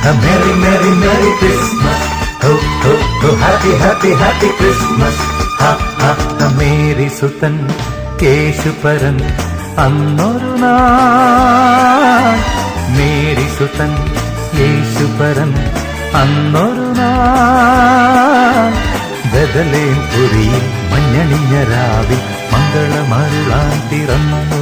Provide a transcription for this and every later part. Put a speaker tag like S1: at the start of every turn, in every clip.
S1: A merry, merry, merry Christmas. Ho, ho, ho, happy, happy, happy Christmas. Ha, ha, ha. Mary സുതൻ കേശുപരൻ അന്നൊരു നാൾ, Mary Sudan യേശുപരൻ അന്നൊരു നാൾ, ബദലേം പുരിയിൽ മഞ്ഞണിഞ്ഞ രാവിൽ മംഗളമരുളാൻ പിറന്നു.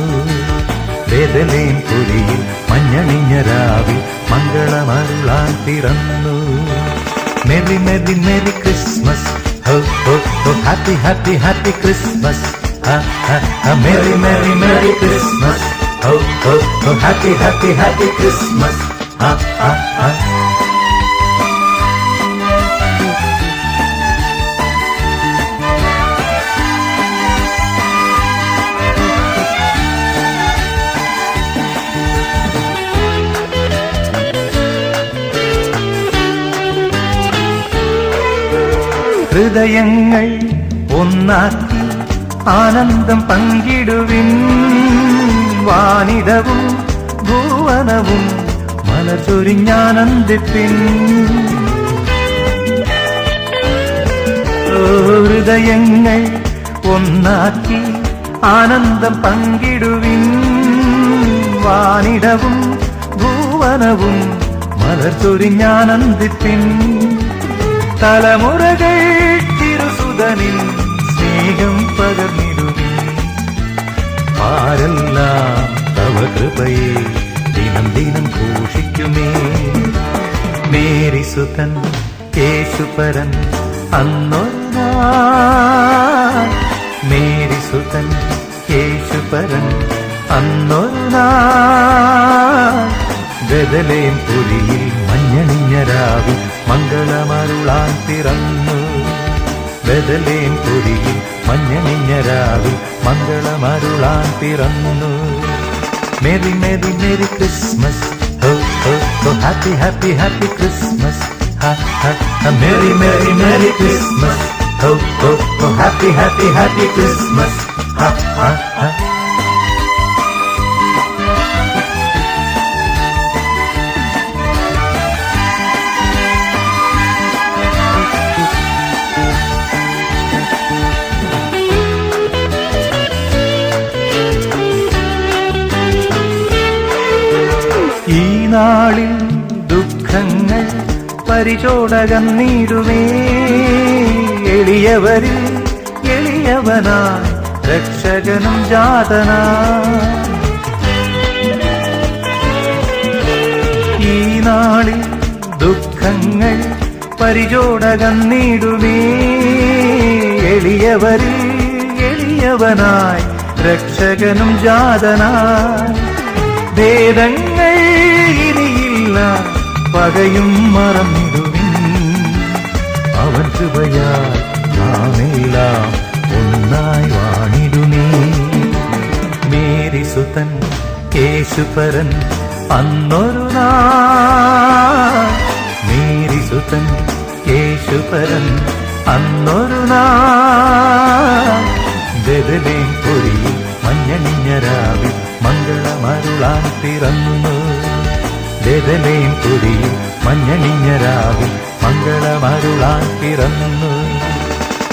S1: ബദലേം പുരിയിൽ മഞ്ഞണിഞ്ഞ രാവിൽ മംഗളമരുളാൻ പിറന്നു. Maria Maria merry Christmas. ഹോ ഹോ ഹോ ഹാപ്പി ഹാപ്പി ഹാപ്പി ക്രിസ്മസ്. ഹ ഹ ഹ മെറി മെറി മെറി ക്രിസ്മസ്. ഹോ ഹോ ഹോ ഹാപ്പി ഹാപ്പി ഹാപ്പി ക്രിസ്മസ്. ഹ ഹ ഹ. ഹൃദയങ്ങൾ ഒന്നാക്കി ആനന്ദം പങ്കിടുവിൻ. വാനിടവും ഭുവനവും മലർ ചൊരിഞ്ഞാനന്ദിപ്പിൻ. ഹൃദയങ്ങൾ ഒന്നാക്കി ആനന്ദം പങ്കിടുവിൻ. വാനിടവും ഭുവനവും മലർ ചൊരിഞ്ഞാനന്ദിപ്പിൻ. തലമുറകൾ തിരുസുതനിൽ സ്നേഹം പകർന്നിടുവീ. ആരെല്ലാം തവ കൃപയെ ദിനം ദിനം ഘോഷിക്കുമേ. മേരി സുതൻ യേശുപരൻ അന്നൊരു നാൾ, മേരി സുതൻ യേശുപരൻ അന്നൊരു നാൾ, ബദലേം പുരിയിൽ മഞ്ഞണിഞ്ഞ രാവിൽ മംഗളമരുളാൻ പിറന്നു. ബദലേം പുരിയിൽ മഞ്ഞണിഞ്ഞ രാവിൽ മംഗളമരുളാൻ പിറന്നു. Maria Maria merry Christmas. ഹോ ഹോ ഹോ ഹാപ്പി ഹാപ്പി ഹാപ്പി ക്രിസ്മസ്. ഹ ഹ ഹ മെറി മെറി മെറി ക്രിസ്മസ്. ഹോ ഹോ ഹോ ഹാപ്പി ഹാപ്പി ഹാപ്പി ക്രിസ്മസ്. ഹ ഹ ഹ. ഈ നാളിൽ ദുഃഖങ്ങൾ പരിചോടകന്നീടുമേ. എളിയവരിൽ എളിയവനായി രക്ഷകനും ജാതനായി. ഈ നാളിൽ ദുഃഖങ്ങൾ പരിചോടകന്നീടുമേ. എളിയവരിൽ എളിയവനായി രക്ഷകനും ജാതനായി. വേദങ്ങൾ ഇനിയില്ല, പകയും മറന്നിടുവിൻ. അവൻ കൃപയാൽ നാമെല്ലാം ഒന്നായി വാണിടുമേ. മേരി സുതൻ യേശുപരൻ അന്നൊരു നാൾ, മേരി സുതൻ യേശുപരൻ അന്നൊരു നാൾ, ബദലേം പുരിയിൽ മഞ്ഞണിഞ്ഞ രാവിൽ മംഗളമരുളാൻ പിറന്നു. ബദലേം പുരിയിൽ മഞ്ഞണിഞ്ഞ രാവിൽ മംഗളമരുളാൻ പിറന്നു.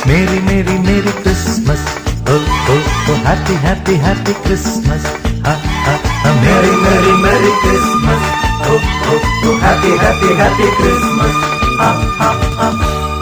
S1: Merry merry merry Christmas. Oh oh oh happy happy happy Christmas. Merry merry merry Christmas. Oh oh oh happy happy happy Christmas.